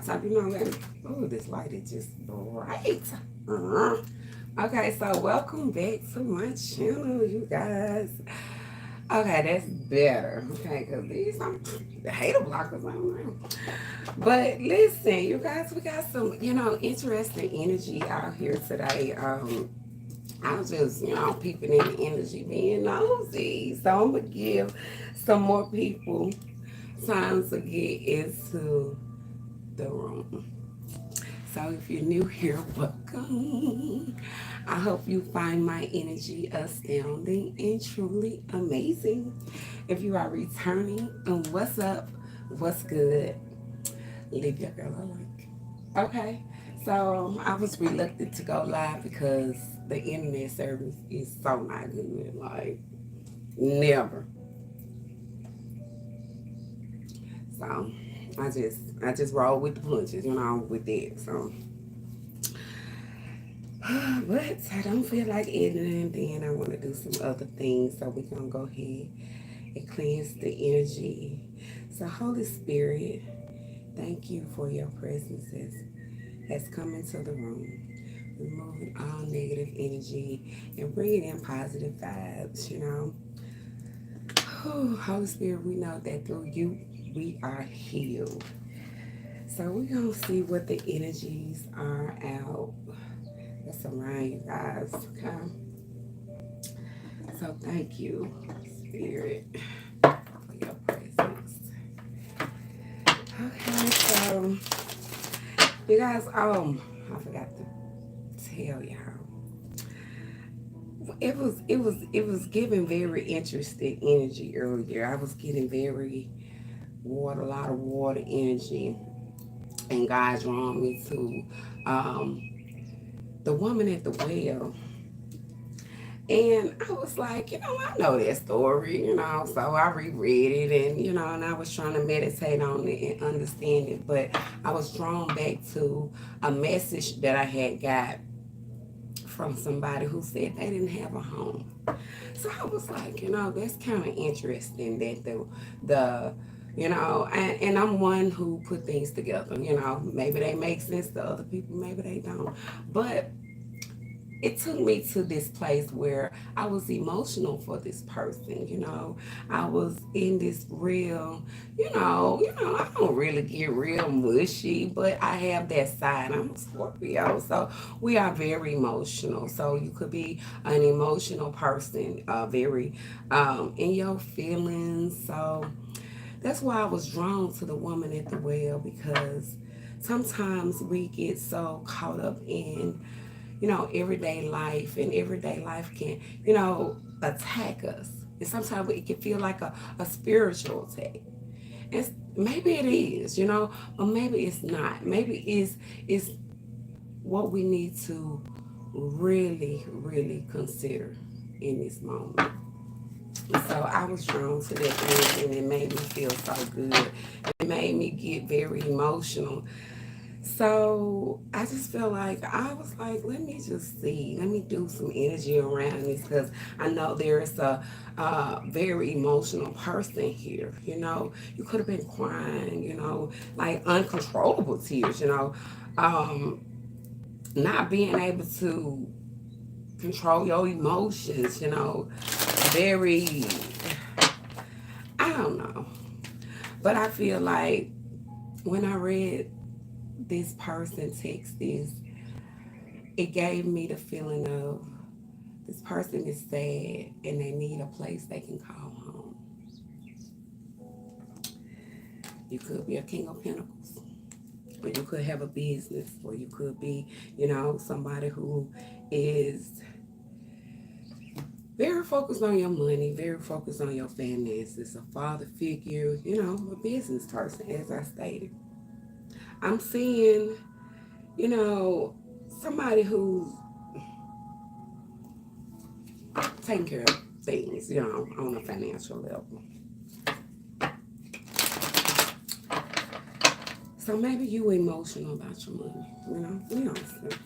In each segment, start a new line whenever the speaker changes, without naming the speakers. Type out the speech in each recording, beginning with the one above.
laptop. You know what? Oh, this light is just bright. Uh-huh. Okay, so welcome back to my channel, you guys. Okay, that's better. Okay, because these some hater blockers, I don't know. But listen, you guys, we got some, interesting energy out here today. I was just, peeping in the energy, being nosy. So I'm gonna give some more people time to get into the room. So if you're new here, welcome. I hope you find my energy astounding and truly amazing. If you are returning, and what's up? What's good? Leave your girl alone. Okay. So I was reluctant to go live because the internet service is so not good. Like never. So I just roll with the punches, with that. So but I don't feel like editing, then I want to do some other things. So we're going to go ahead and cleanse the energy. So, Holy Spirit, thank you for your presence has come into the room, removing all negative energy and bringing in positive vibes. Holy Spirit, we know that through you, we are healed. So, we're going to see what the energies are out. That's around you guys, okay? So thank you, Spirit, for your presence. Okay, so you guys, I forgot to tell y'all. It was giving very interesting energy earlier. I was getting very a lot of water energy, and God drawn me to the woman at the well. And I was like, I know that story, so I reread it and I was trying to meditate on it and understand it. But I was drawn back to a message that I had got from somebody who said they didn't have a home. So I was like, that's kind of interesting that and I'm one who put things together, maybe they make sense to other people, maybe they don't. But it took me to this place where I was emotional for this person. I was in this real, I don't really get real mushy, but I have that side. I'm a Scorpio, so we are very emotional. So you could be an emotional person, very in your feelings. So that's why I was drawn to the woman at the well, because sometimes we get so caught up in everyday life, and everyday life can, attack us. And sometimes it can feel like a spiritual attack. And maybe it is, or maybe it's not. Maybe it's what we need to really, really consider in this moment. So I was drawn to that energy, and it made me feel so good. It made me get very emotional. So I just feel like I was like, let me just see, let me do some energy around this, because I know there is a very emotional person here. You could have been crying, like uncontrollable tears. Um, not being able to control your emotions. Very, I don't know, but I feel like when I read this person text this, it gave me the feeling of this person is sad and they need a place they can call home. You could be a king of pentacles, or you could have a business, or you could be, somebody who is very focused on your money, very focused on your finances, a father figure, a business person, as I stated. I'm seeing, you know, somebody who's taking care of things, on a financial level. So maybe you emotional about your money, we understand.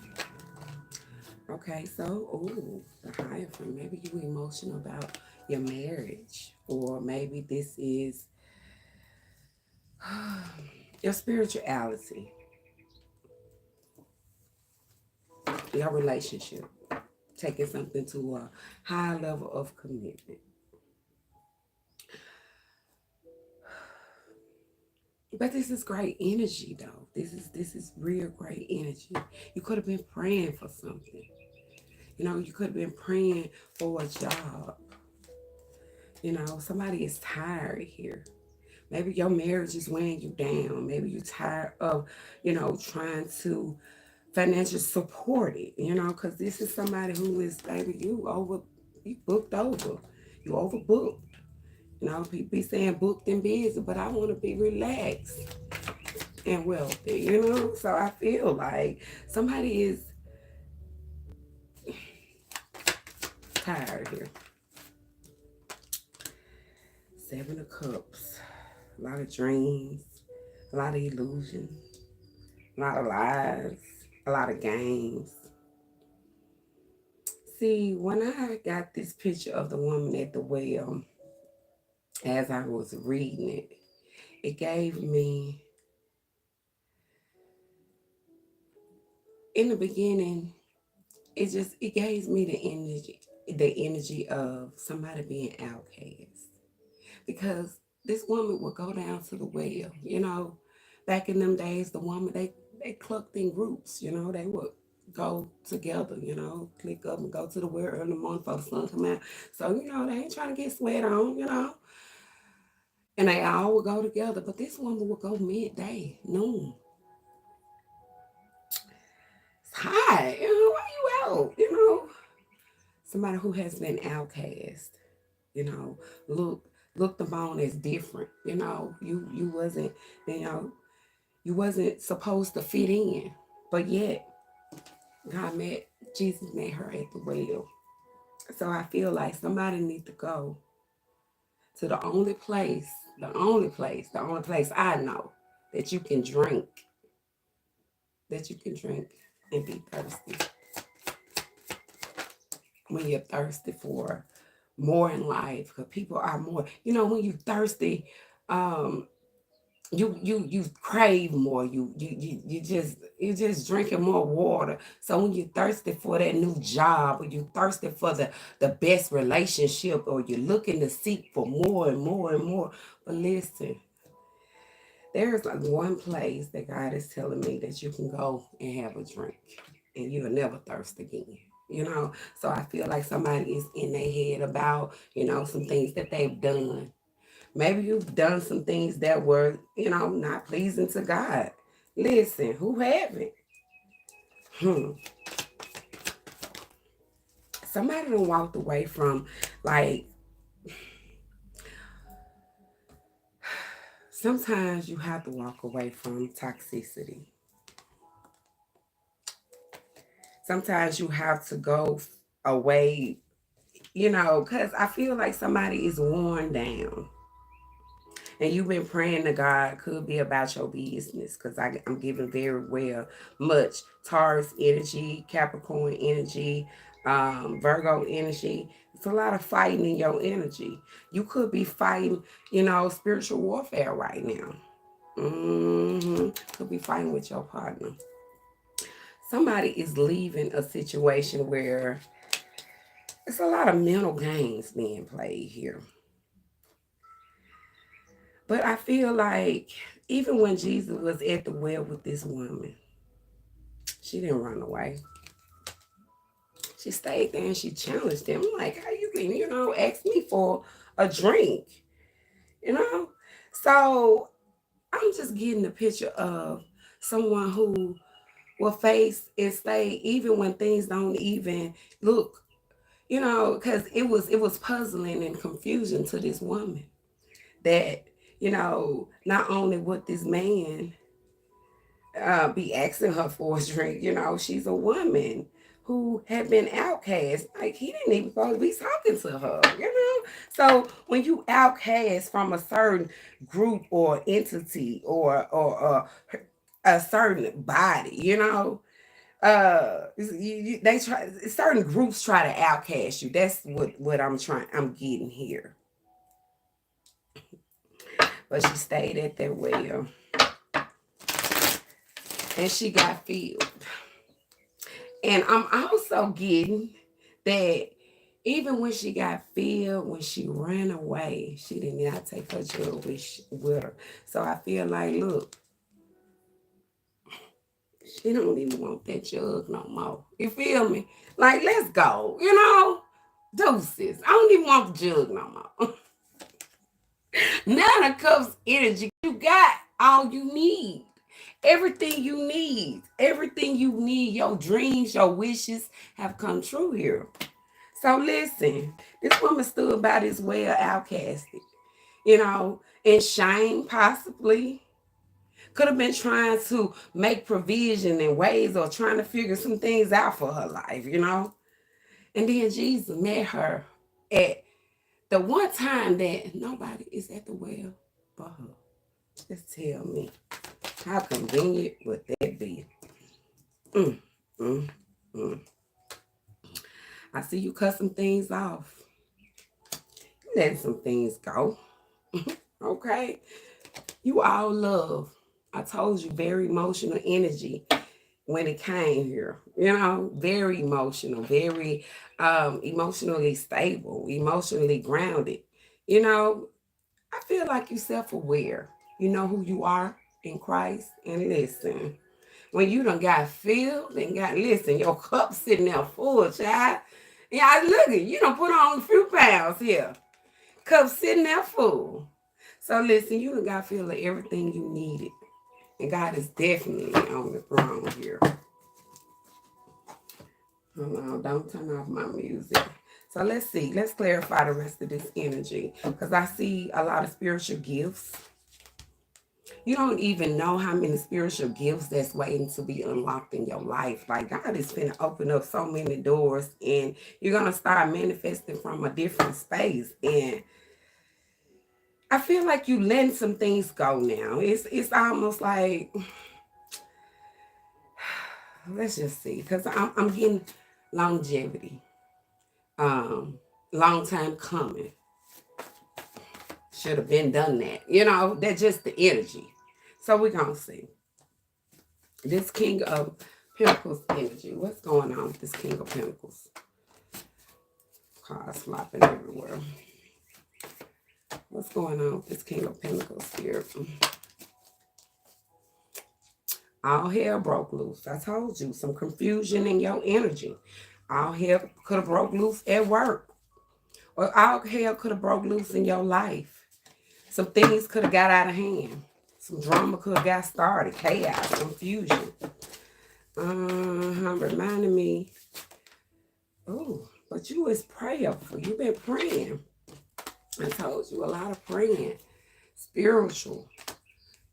Okay, so, the Hierophant, maybe you emotional about your marriage, or maybe this is your spirituality. your relationship, taking something to a high level of commitment. But this is great energy though. This is real great energy. You could have been praying for something. You could have been praying for a job. Somebody is tired here. Maybe your marriage is weighing you down. Maybe you're tired of, trying to financially support it, because this is somebody who is, baby, you booked over. You overbooked. People be saying booked and busy, but I want to be relaxed and wealthy. So I feel like somebody is tired here. Seven of Cups. A lot of dreams, a lot of illusions, a lot of lies, a lot of games. See, when I got this picture of the woman at the well, as I was reading it, it gave me, in the beginning, it gave me the energy of somebody being outcast. Because this woman would go down to the well. Back in them days, the woman, they clucked in groups. They would go together, click up and go to the well early in the morning before the sun come out. So, they ain't trying to get sweat on. And they all would go together. But this woman would go midday, noon. It's hot. Why you out? Somebody who has been outcast, you know, look looked upon as different. You wasn't, you know, you wasn't supposed to fit in. But yet Jesus met her at the well. So I feel like somebody need to go to the only place I know that you can drink, and be thirsty. When you're thirsty for more in life, because people are more, when you're thirsty, um, you crave more. You just drinking more water. So when you're thirsty for that new job, or you're thirsty for the best relationship, or you're looking to seek for more and more and more. But listen, there's like one place that God is telling me that you can go and have a drink and you'll never thirst again. So I feel like somebody is in their head about, some things that they've done. Maybe you've done some things that were, not pleasing to God. Listen, who haven't? Hmm. Somebody done walked away from, like, sometimes you have to walk away from toxicity. Sometimes you have to go away, because I feel like somebody is worn down. And you've been praying to God, could be about your business, because I'm giving very much Taurus energy, Capricorn energy, Virgo energy. It's a lot of fighting in your energy. You could be fighting, spiritual warfare right now. Could be fighting with your partner. Somebody is leaving a situation where it's a lot of mental games being played here. But I feel like even when Jesus was at the well with this woman, she didn't run away. She stayed there and she challenged him. I'm like, how you can, ask me for a drink, you know? So I'm just getting the picture of someone who will face and stay even when things don't even look, because it was puzzling and confusion to this woman that, not only would this man be asking her for a drink. She's a woman who had been outcast. Like, he didn't even supposed to be talking to her. So when you outcast from a certain group or entity or a certain body, they try, certain groups try to outcast you. That's what I'm getting here. But she stayed at that well and she got filled. And I'm also getting that even when she got filled, when she ran away, she did not take her jug with her. So I feel like, look, she don't even want that jug no more. You feel me? Like, let's go. Deuces. I don't even want the jug no more. Now the cups energy. You got all you need. Everything you need. Everything you need. Your dreams, your wishes have come true here. So listen, this woman stood by this well outcasted, in shame possibly. Could have been trying to make provision in ways or trying to figure some things out for her life. And then Jesus met her at the one time that nobody is at the well but her. Just tell me, how convenient would that be? Mm, mm, mm. I see you cut some things off. You letting some things go. Okay? You all love. I told you, very emotional energy when it came here. Very emotional, very emotionally stable, emotionally grounded. You know, I feel like you're self-aware. You know who you are in Christ. And listen, when you done got filled and listen, your cup sitting there full, child. Yeah, I look at you done put on a few pounds here. Cup sitting there full. So listen, you done got filled of everything you needed. And God is definitely on the throne here. Hold on, don't turn off my music. So let's see. Let's clarify the rest of this energy. Because I see a lot of spiritual gifts. You don't even know how many spiritual gifts that's waiting to be unlocked in your life. Like, God is going to open up so many doors. And you're going to start manifesting from a different space. And I feel like you letting some things go now. It's almost like, let's just see. Because I'm getting longevity. Long time coming. Should have been done that. That's just the energy. So we're going to see. This King of Pentacles energy. What's going on with this King of Pentacles? Cards flopping everywhere. What's going on with this King of Pentacles here? All hell broke loose. I told you, some confusion in your energy. All hell could have broke loose at work. Or all hell could have broke loose in your life. Some things could have got out of hand. Some drama could have got started. Chaos, confusion. Reminding me. Oh, but you was prayerful. You've been praying. I told you, a lot of praying. Spiritual.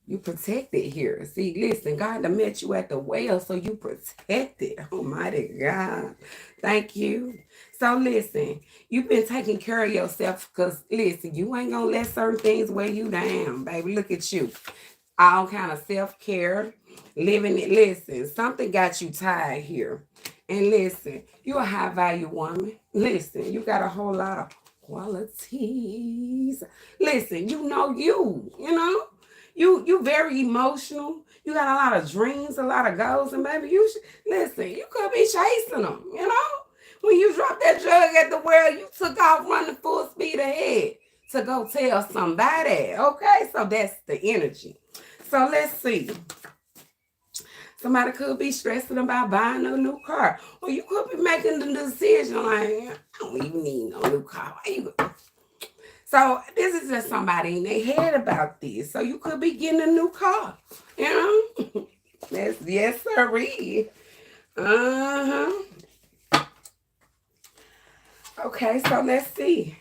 You protected here. See, listen, God done met you at the well, so you protected. Almighty God. Thank you. So listen, you've been taking care of yourself because, listen, you ain't going to let certain things weigh you down, baby. Look at you. All kind of self-care, living it. Listen, something got you tired here. And listen, you're a high-value woman. Listen, you got a whole lot of qualities. Listen, you know. You very emotional. You got a lot of dreams, a lot of goals, and maybe you should listen. You could be chasing them. When you dropped that jug at the well, you took off running full speed ahead to go tell somebody. Okay, so that's the energy. So let's see. Somebody could be stressing about buying a new car, or you could be making the decision like, I don't even need no new car. Why you? So this is just somebody in their head about this. So you could be getting a new car. That's yes, sirree. Okay, so let's see.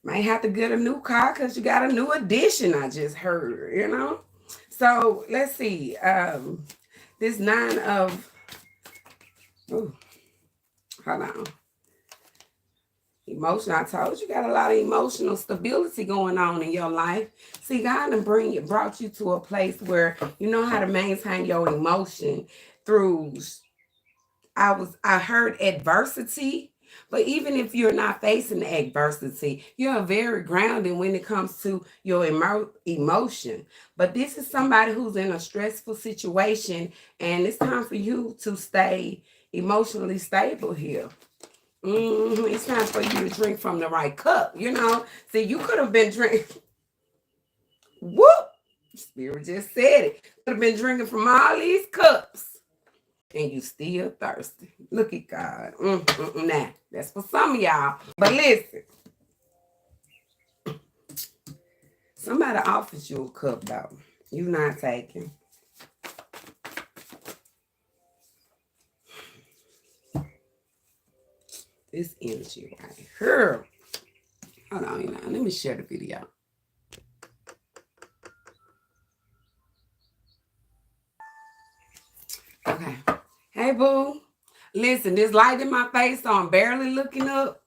Might have to get a new car because you got a new addition, I just heard. So let's see. This 9 of, hold on. Emotion. I told you got a lot of emotional stability going on in your life. See, God done brought you to a place where you know how to maintain your emotion through. I heard adversity, but even if you're not facing the adversity, you're very grounded when it comes to your emotion. But this is somebody who's in a stressful situation, and it's time for you to stay emotionally stable here. It's time for you to drink from the right cup. See, you could have been drinking. Whoop! Spirit just said it. Could have been drinking from all these cups, and you still thirsty. Look at God. Nah, that's for some of y'all. But listen, somebody offers you a cup though. You not taking. This energy right here. Hold on, let me share the video. Okay. Hey, boo. Listen, this light in my face, so I'm barely looking up.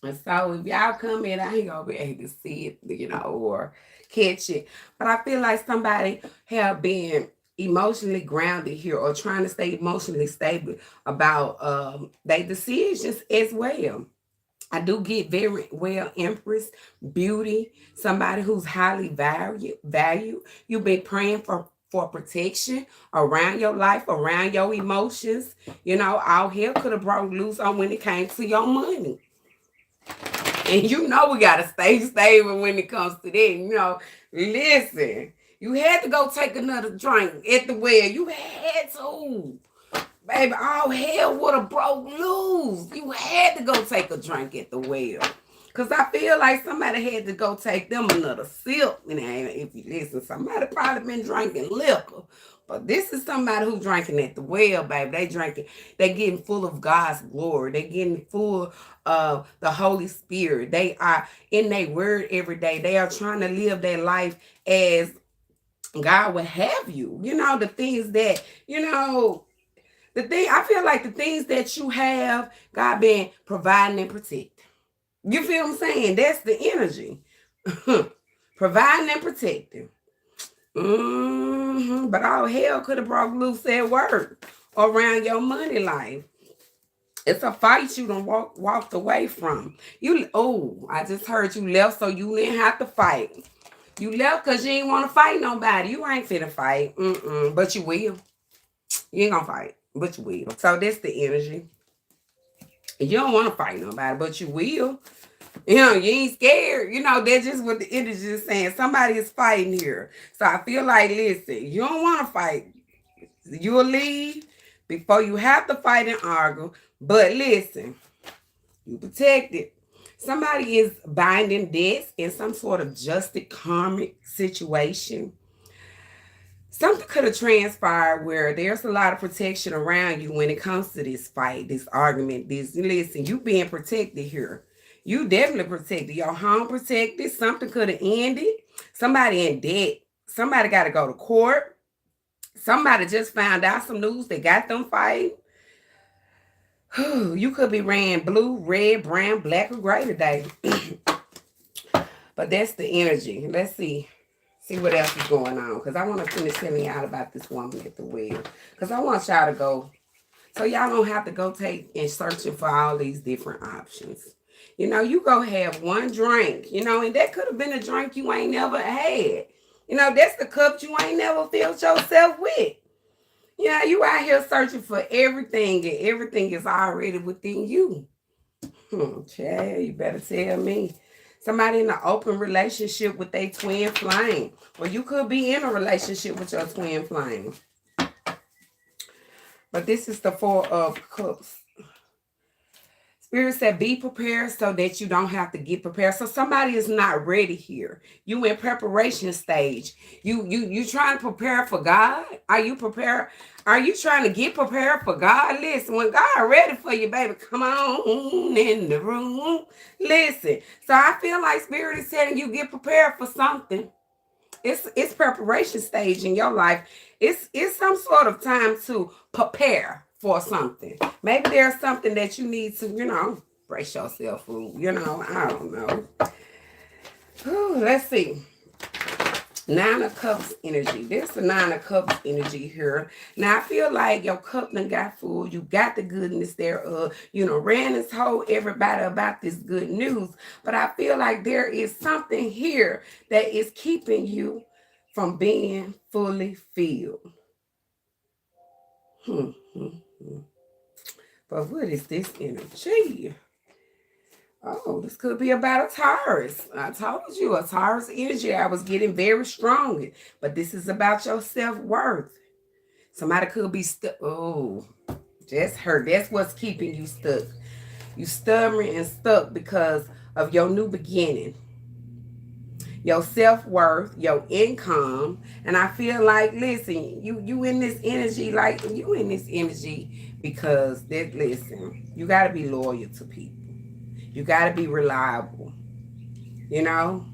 And so if y'all come in, I ain't gonna be able to see it, or catch it. But I feel like somebody have been emotionally grounded here or trying to stay emotionally stable about their decisions as well. I do get very well Empress, beauty, somebody who's highly valued. You've been praying for protection around your life, around your emotions. All hell could have broke loose on when it came to your money. And we got to stay stable when it comes to that. Listen, you had to go take another drink at the well. You had to. Baby, all hell would have broke loose. You had to go take a drink at the well. Because I feel like somebody had to go take them another sip. And if you listen, somebody probably been drinking liquor. But this is somebody who's drinking at the well, baby. They getting full of God's glory. They getting full of the Holy Spirit. They are in their word every day. They are trying to live their life as God would have you. The things that, I feel like the things that you have, God been providing and protecting. You feel what I'm saying? That's the energy. Providing and protecting. But all hell could have broke loose at work around your money life. It's a fight you done walked away from. I just heard you left so you didn't have to fight. You left because you ain't want to fight nobody. You ain't finna fight. But you will. You ain't gonna fight, but you will. So that's the energy. You don't want to fight nobody, but you will. You ain't scared. That's just what the energy is saying. Somebody is fighting here. So I feel like, listen, you don't want to fight. You'll leave before you have to fight and argue. But listen, you protected. Somebody is binding debts in some sort of justice karmic situation. Something could have transpired where there's a lot of protection around you when it comes to this fight, this argument, listen, you being protected here. You definitely protected. Your home protected. Something could have ended. Somebody in debt. Somebody got to go to court. Somebody just found out some news that got them fighting. You could be ran blue, red, brown, black, or gray today. But that's the energy. Let's see what else is going on. Because I want to finish telling y'all about this woman at the well. Because I want y'all to go. So y'all don't have to go take and searching for all these different options. You go have one drink, and that could have been a drink you ain't never had. That's the cup you ain't never filled yourself with. You out here searching for everything, and everything is already within you. Chad, you better tell me. Somebody in an open relationship with a twin flame. Or you could be in a relationship with your twin flame. But this is the Four of Cups. Spirit said, be prepared so that you don't have to get prepared. So somebody is not ready here. You in preparation stage. You trying to prepare for God? Are you prepared? Are you trying to get prepared for God? Listen, when God ready for you, baby, come on in the room. Listen. So I feel like Spirit is telling you get prepared for something. It's preparation stage in your life. It's some sort of time to prepare for something. Maybe there's something that you need to, brace yourself for. I don't know. Let's see. Nine of Cups energy. There's a Nine of Cups energy here. Now, I feel like your cup done got full. You got the goodness thereof. Ran and told everybody about this good news. But I feel like there is something here that is keeping you from being fully filled. But what is this energy? Oh, this could be about a Taurus. I told you, a Taurus energy. I was getting very strong. But this is about your self-worth. Somebody could be stuck. Oh, just hurt. That's what's keeping you stuck. You stubborn and stuck because of your new beginning, your self-worth, your income. And I feel like, listen, you in this energy, like you in this energy because that, listen, you got to be loyal to people. You got to be reliable. You know,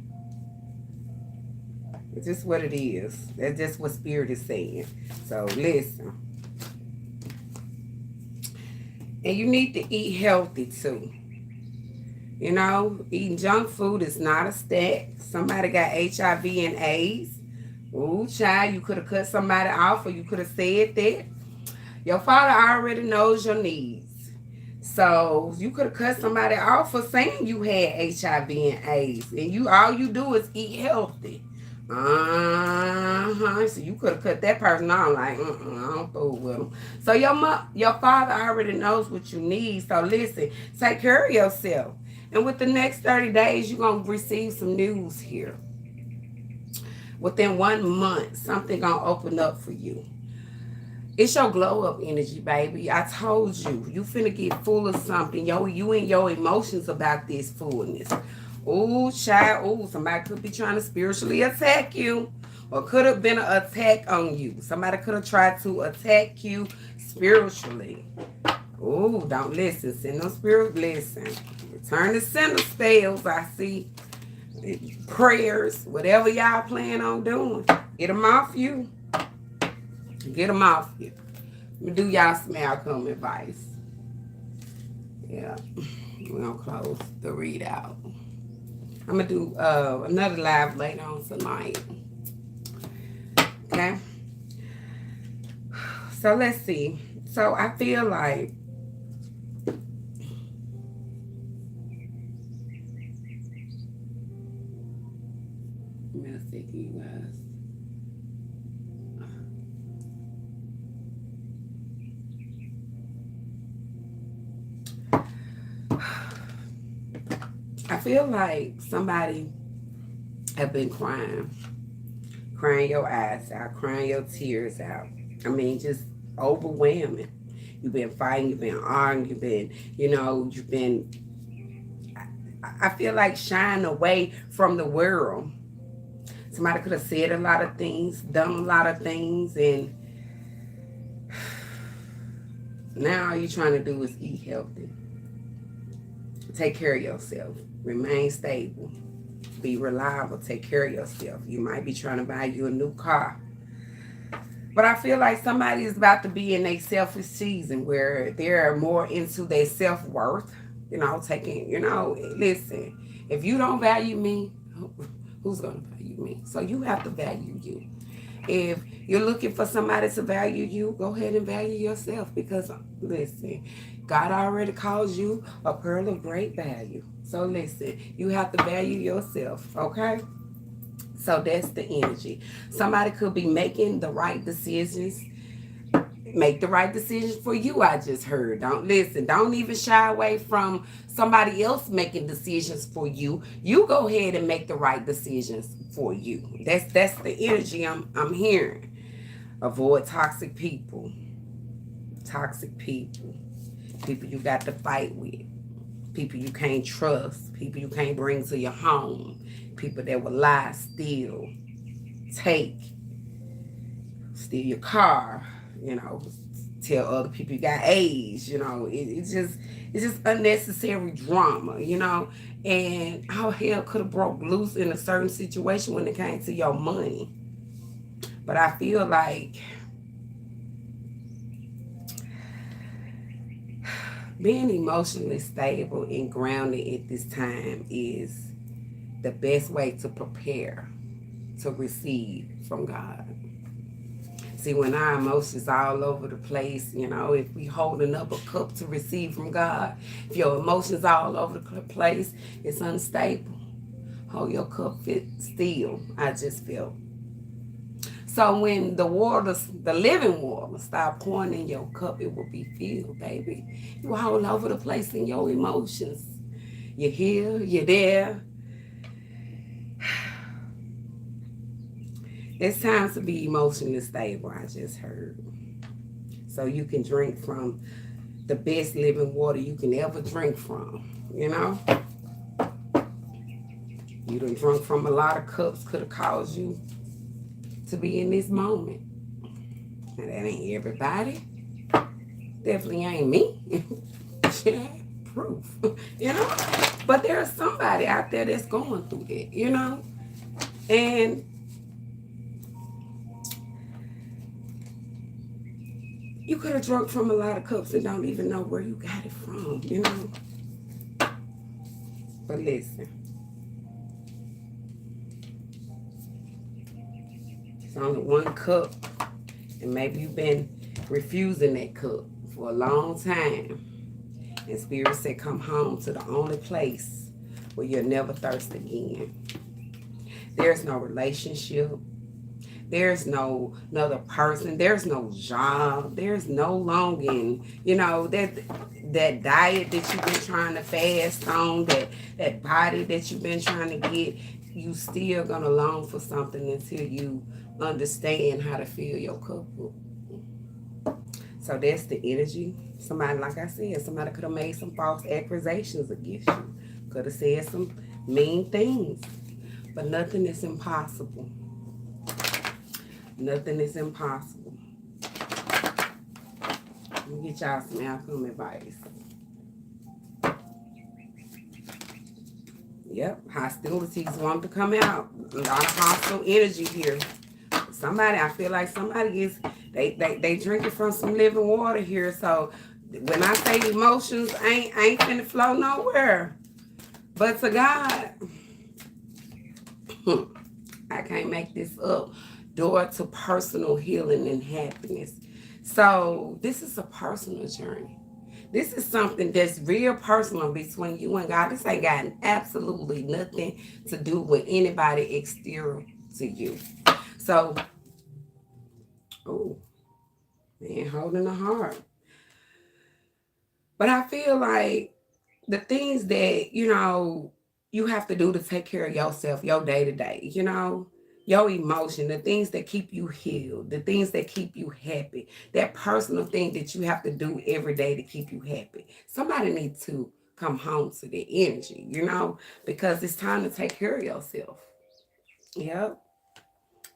it's just what it is. That's just what spirit is saying. So listen. And you need to eat healthy too. You know, eating junk food is not a stack. Somebody got HIV and AIDS. Ooh, child, you could have cut somebody off, or you could have said that. Your father already knows your needs. So you could have cut somebody off for saying you had HIV and AIDS. And all you do is eat healthy. So you could have cut that person off like, I don't fool with them. So your father already knows what you need. So listen, take care of yourself. And with the next 30 days, you're going to receive some news here. Within 1 month, something going to open up for you. It's your glow up energy, baby. I told you. You finna get full of something. You and your emotions about this fullness. Ooh, child. Ooh, somebody could be trying to spiritually attack you. Or could have been an attack on you. Somebody could have tried to attack you spiritually. Ooh, don't listen. Send no spirit. Listen. Return to sender spells. I see prayers. Whatever y'all plan on doing. Get them off you. Get them off you. Let me do y'all some outcome advice. Yeah. We're going to close the readout. I'm going to do another live later on tonight. Okay? So let's see. So I feel like you guys. I feel like somebody have been crying your eyes out, crying your tears out. I mean, just overwhelming. You've been fighting, you've been arguing, you've been, you've been, I feel like shying away from the world. Somebody could have said a lot of things, done a lot of things, and now all you're trying to do is eat healthy. Take care of yourself. Remain stable. Be reliable. Take care of yourself. You might be trying to buy you a new car. But I feel like somebody is about to be in a selfish season where they're more into their self-worth. Listen, if you don't value me, who's going to value me? So you have to value you. If you're looking for somebody to value you, go ahead and value yourself. Because, listen, God already calls you a pearl of great value. So, listen, you have to value yourself, okay? So, that's the energy. Somebody could be making the right decisions. Make the right decisions for you, I just heard. Don't even shy away from somebody else making decisions for you. You go ahead and make the right decisions for you. That's the energy I'm hearing. Avoid toxic people. Toxic people. People you got to fight with. People you can't trust. People you can't bring to your home. People that will lie, steal, steal your car. Tell other people you got AIDS. It's just unnecessary drama. And all hell could have broke loose in a certain situation when it came to your money. But I feel like being emotionally stable and grounded at this time is the best way to prepare to receive from God. See, when our emotions all over the place, if we holding up a cup to receive from God, if your emotions all over the place, it's unstable. Hold your cup still, I just feel. So when the waters, the living water, start pouring in your cup, it will be filled, baby. You all over the place in your emotions. You're here, you're there. It's time to be emotionally stable, I just heard. So you can drink from the best living water you can ever drink from. You know? You done drunk from a lot of cups, could have caused you to be in this moment. Now that ain't everybody. Definitely ain't me. Yeah, proof. You know? But there's somebody out there that's going through that, you know? And you could have drunk from a lot of cups and don't even know where you got it from, you know? But listen, it's only one cup, and maybe you've been refusing that cup for a long time. And Spirit said, come home to the only place where you'll never thirst again. There's no relationship. There's no another person. There's no job. There's no longing. You know, that diet that you've been trying to fast on, that body that you've been trying to get, you still gonna long for something until you understand how to fill your cup up. So that's the energy. Somebody, like I said, somebody could have made some false accusations against you. Could have said some mean things. But nothing is impossible. Nothing is impossible. Let me get y'all some outcome advice. Yep, hostilities want to come out. A lot of hostile energy here. Somebody, I feel like somebody is, they drinking from some living water here. So when I say emotions ain't finna flow nowhere. But to God, I can't make this up. Door to personal healing and happiness. So this is a personal journey. This is something that's real personal between you and God. This ain't got absolutely nothing to do with anybody exterior to you. So, oh, man, holding a heart. But I feel like the things that, you know, you have to do to take care of yourself, your day to day, you know, your emotion, the things that keep you healed, the things that keep you happy, that personal thing that you have to do every day to keep you happy. Somebody needs to come home to the energy, you know, because it's time to take care of yourself. Yep.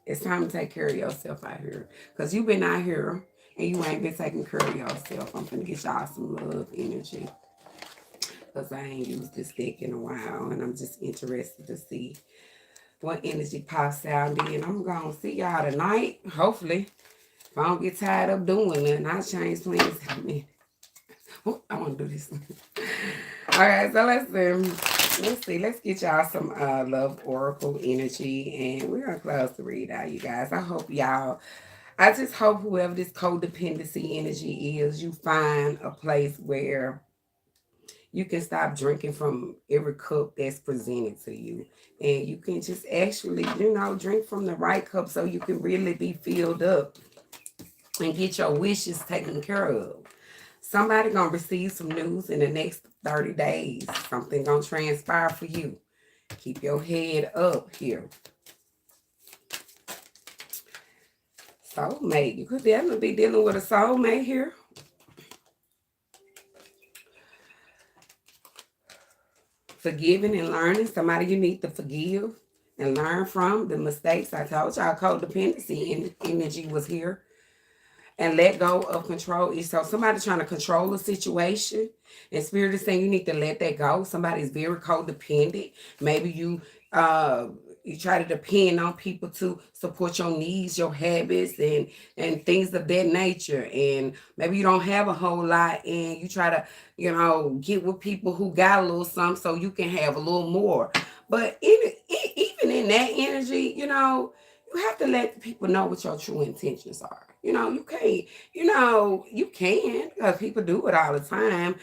It's time to take care of yourself out here. Because you've been out here and you ain't been taking care of yourself. I'm going to get y'all some love energy. Because I ain't used this deck in a while. And I'm just interested to see what energy pops out. Then I'm going to see y'all tonight. Hopefully. If I don't get tired of doing it, and I'll change plans in a minute. Oh, I want to do this. All right, so let's see. Let's get y'all some love oracle energy, and we're gonna close the read out, you guys. I just hope whoever this codependency energy is, you find a place where you can stop drinking from every cup that's presented to you, and you can just actually, you know, drink from the right cup so you can really be filled up and get your wishes taken care of. Somebody gonna receive some news in the next 30 days. Something gonna transpire for you. Keep your head up here. Soulmate. You could definitely be dealing with a soulmate here. Forgiving and learning. Somebody you need to forgive and learn from the mistakes. I told y'all codependency energy was here. And let go of control. So somebody trying to control a situation, and Spirit is saying you need to let that go. Somebody's very codependent. Maybe you try to depend on people to support your needs, your habits, and things of that nature. And maybe you don't have a whole lot, and you try to, you know, get with people who got a little something so you can have a little more. But even in that energy, you know, you have to let the people know what your true intentions are. You can't, you can, because people do it all the time,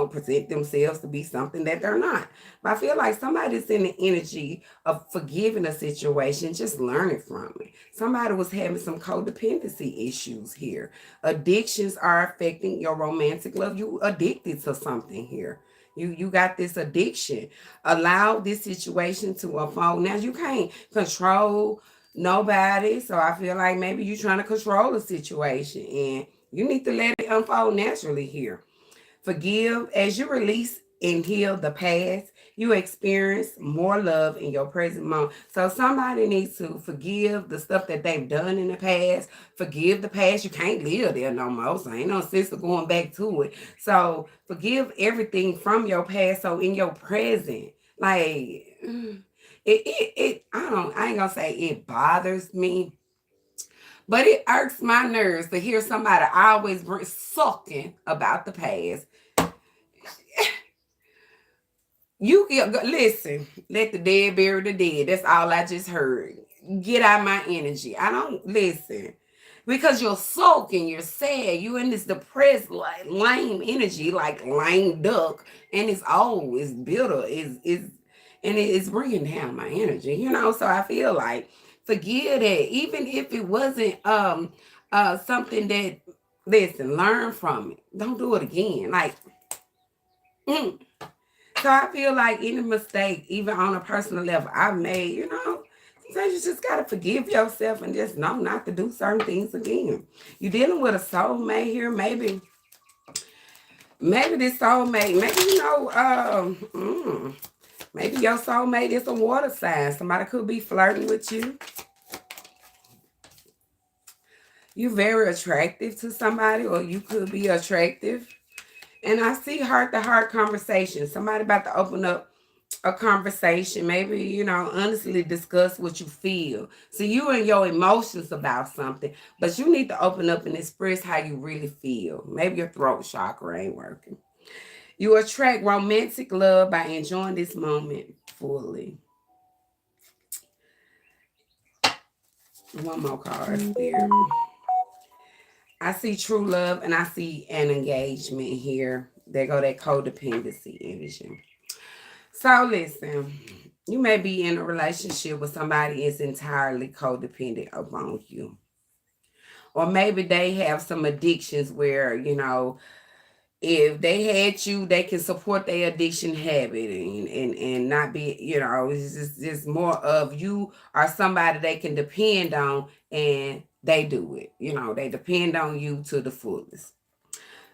present themselves to be something that they're not. But I feel like somebody's in the energy of forgiving a situation, just learning from it. Somebody was having some codependency issues here. Addictions are affecting your romantic love. You addicted to something here. You got this addiction. Allow this situation to unfold. Now you can't control nobody. So I feel like maybe you're trying to control the situation and you need to let it unfold naturally here. Forgive as you release and heal the past. You experience more love in your present moment. So somebody needs to forgive the stuff that they've done in the past. Forgive the past. You can't live there no more. So ain't no sense of going back to it. So forgive everything from your past. So in your present, like I ain't gonna say it bothers me, but it irks my nerves to hear somebody always bring sucking about the past. Listen, let the dead bury the dead. That's all I just heard. Get out my energy. I don't listen. Because you're sulking, you're sad, you in this depressed, like lame energy, like lame duck, and it's old, it's bitter, and it's bringing down my energy. So I feel like forgive that, even if it wasn't something that, listen, learn from it. Don't do it again. Like, mm. So I feel like any mistake, even on a personal level, I've made, sometimes you just gotta forgive yourself and just know not to do certain things again. You're dealing with a soulmate here, maybe this soulmate, maybe your soulmate is a water sign. Somebody could be flirting with you. You're very attractive to somebody, or you could be attractive. And I see heart-to-heart conversations. Somebody about to open up a conversation, maybe, honestly discuss what you feel. So you and your emotions about something, but you need to open up and express how you really feel. Maybe your throat chakra ain't working. You attract romantic love by enjoying this moment fully. One more card, Spirit. I see true love and I see an engagement here. There go that codependency energy. So listen, you may be in a relationship with somebody is entirely codependent upon you. Or maybe they have some addictions where, if they had you, they can support their addiction habit and not be, it's just more of you or somebody they can depend on and they do it. They depend on you to the fullest.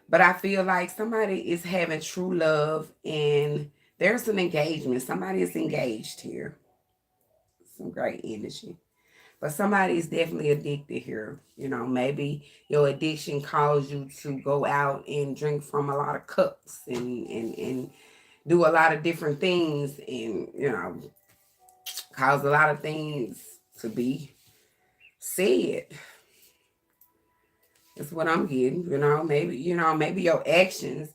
But I feel like somebody is having true love and there's an engagement. Somebody is engaged here. Some great energy. But somebody is definitely addicted here. Maybe your addiction caused you to go out and drink from a lot of cups and do a lot of different things and, cause a lot of things to be said. That's what I'm getting. Maybe your actions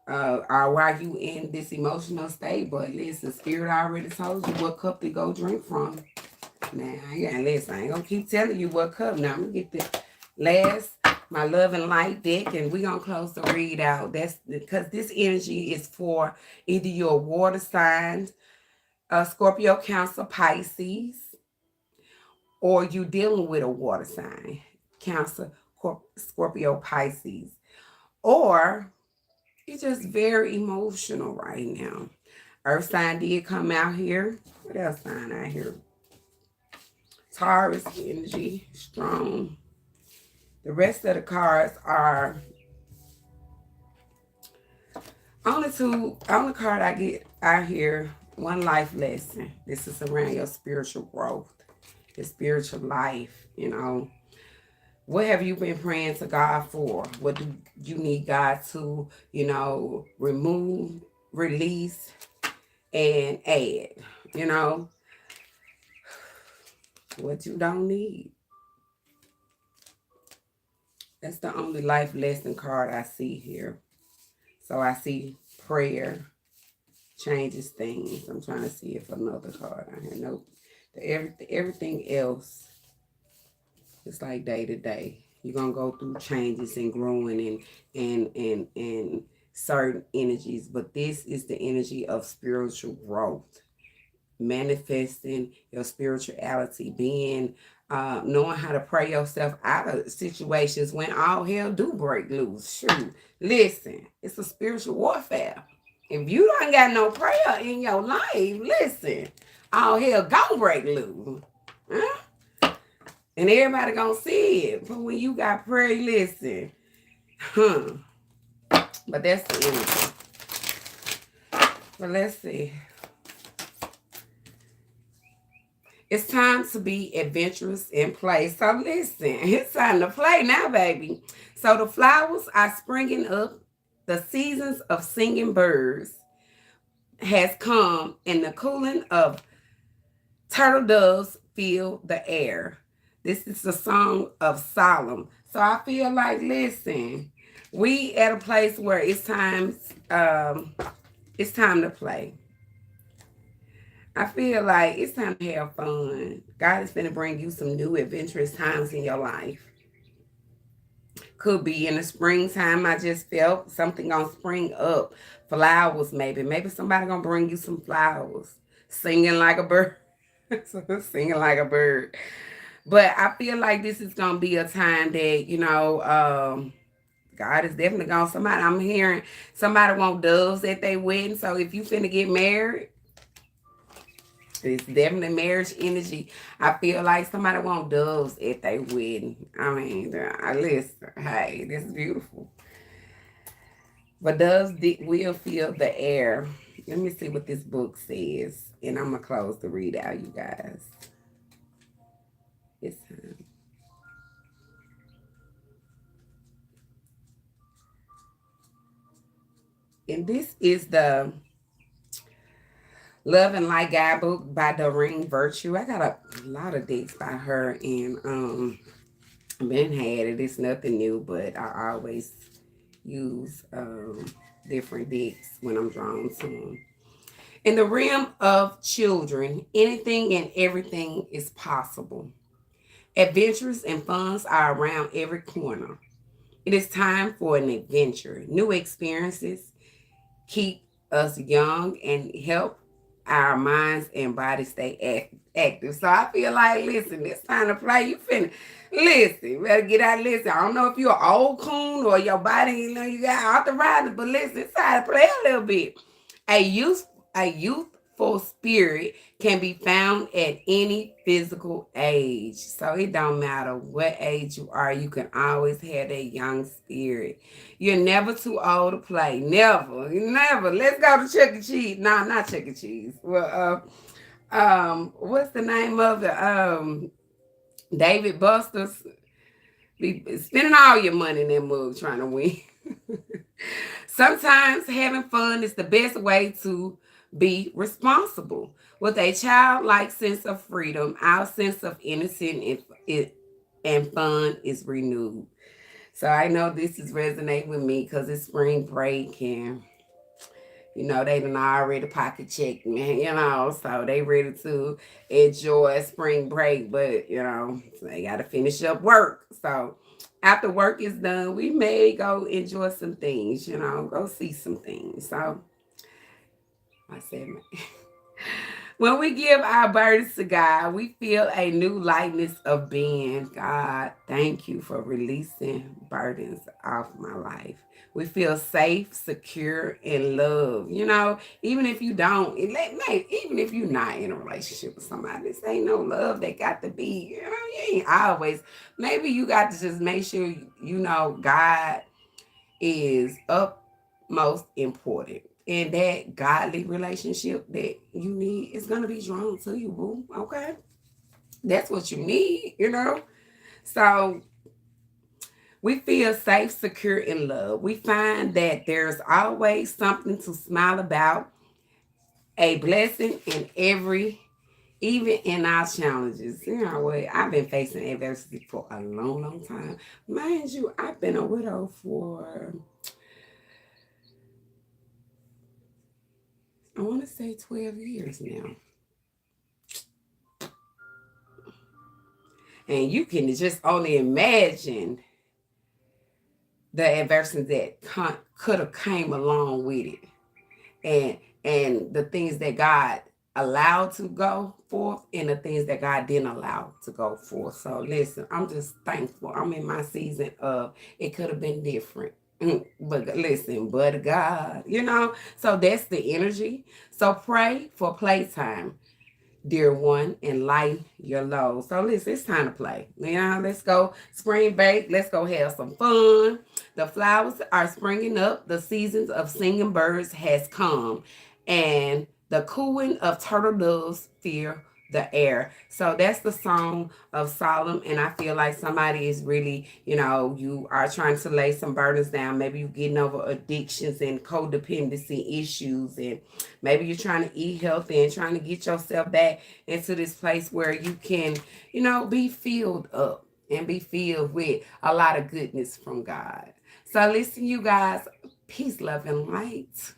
are why you in this emotional state. But listen, Spirit already told you what cup to go drink from. Now, listen, I ain't gonna keep telling you what cup. Now, I'm gonna get the last, my love and light deck, and we're gonna close the read out. That's because this energy is for either your water signs, Scorpio, Cancer, Pisces, or you dealing with a water sign, Cancer, Scorpio, Pisces, or you're just very emotional right now. Earth sign did come out here. What else sign out here? Taurus energy, strong. The rest of the cards are only card I get out here, one life lesson. This is around your spiritual growth, your spiritual life. What have you been praying to God for? What do you need God to, remove, release, and add? What you don't need. That's the only life lesson card I see here. So I see prayer changes things. I'm trying to see if another card I have. Nope. Everything else is like day to day. You're gonna go through changes and growing and certain energies, but this is the energy of spiritual growth, manifesting your spirituality, being knowing how to pray yourself out of situations when all hell do break loose. Shoot, listen, it's a spiritual warfare. If you don't got no prayer in your life, listen, all hell gonna break loose. Huh? And everybody gonna see it. But when you got prayer, listen. Huh. But that's the energy. But let's see. It's time to be adventurous and play. So listen, it's time to play now, baby. So the flowers are springing up. The seasons of singing birds has come, and the cooling of turtle doves fill the air. This is the song of Solomon. So I feel like, listen, we at a place where it's time to play. I feel like it's time to have fun. God is going to bring you some new adventurous times in your life. Could be in the springtime. I just felt something gonna spring up. Flowers, maybe. Maybe somebody gonna bring you some flowers. Singing like a bird. Singing like a bird. But I feel like this is gonna be a time that, God is definitely gonna somebody. I'm hearing somebody want doves at their wedding. So if you finna get married, it's definitely marriage energy. I feel like somebody want doves at their wedding. I mean, I listen. Hey, this is beautiful. But doves will fill the air. Let me see what this book says, and I'm gonna close the read out, you guys. It's and this is the Love and Light guidebook by Doreen Virtue. I got a lot of decks by her, and been had it. It's nothing new, but I always use different decks when I'm drawn to them. In the realm of children, anything and everything is possible. Adventures and funs are around every corner. It is time for an adventure. New experiences keep us young and help our minds and bodies stay active. So I feel like, listen, it's time to play. You finna listen. You better get out. Listen. I don't know if you're an old coon or your body, you got arthritis, but listen, it's time to play a little bit. A youth, a youthful spirit can be found at any physical age. So it don't matter what age you are, you can always have that young spirit. You're never too old to play. Never. Never. Let's go to Chuck E. Cheese. No, not Chuck E. Cheese. Well, what's the name of it? David Buster's. Be spending all your money in that mug trying to win. Sometimes having fun is the best way to be responsible. With a childlike sense of freedom, our sense of innocence and fun is renewed. So I know this is resonating with me because it's spring break and they done already pocket checked me, so they ready to enjoy spring break, but they gotta finish up work. So after work is done, we may go enjoy some things, go see some things. So I said, when we give our burdens to God, we feel a new lightness of being. God, thank you for releasing burdens off my life. We feel safe, secure, and loved. Even if you don't, even if you're not in a relationship with somebody, this ain't no love that got to be. You ain't always. Maybe you got to just make sure God is most important. And that godly relationship that you need is going to be drawn to you, boo. Okay? That's what you need. So we feel safe, secure, and love. We find that there's always something to smile about, a blessing in even in our challenges. You know what? I've been facing adversity for a long, long time. Mind you, I've been a widow for, I want to say 12 years now. And you can just only imagine the adversity that could have came along with it, and the things that God allowed to go forth and the things that God didn't allow to go forth. So listen, I'm just thankful. I'm in my season of it could have been different. But listen, but God, so that's the energy. So pray for playtime, dear one, and light your load. So listen, it's time to play. Let's go spring bake. Let's go have some fun. The flowers are springing up. The seasons of singing birds has come, and the cooing of turtle doves fear the air. So that's the song of Solomon, and I feel like somebody is really, you are trying to lay some burdens down. Maybe you're getting over addictions and codependency issues, and maybe you're trying to eat healthy and trying to get yourself back into this place where you can, be filled up and be filled with a lot of goodness from God. So listen, you guys, peace, love, and light.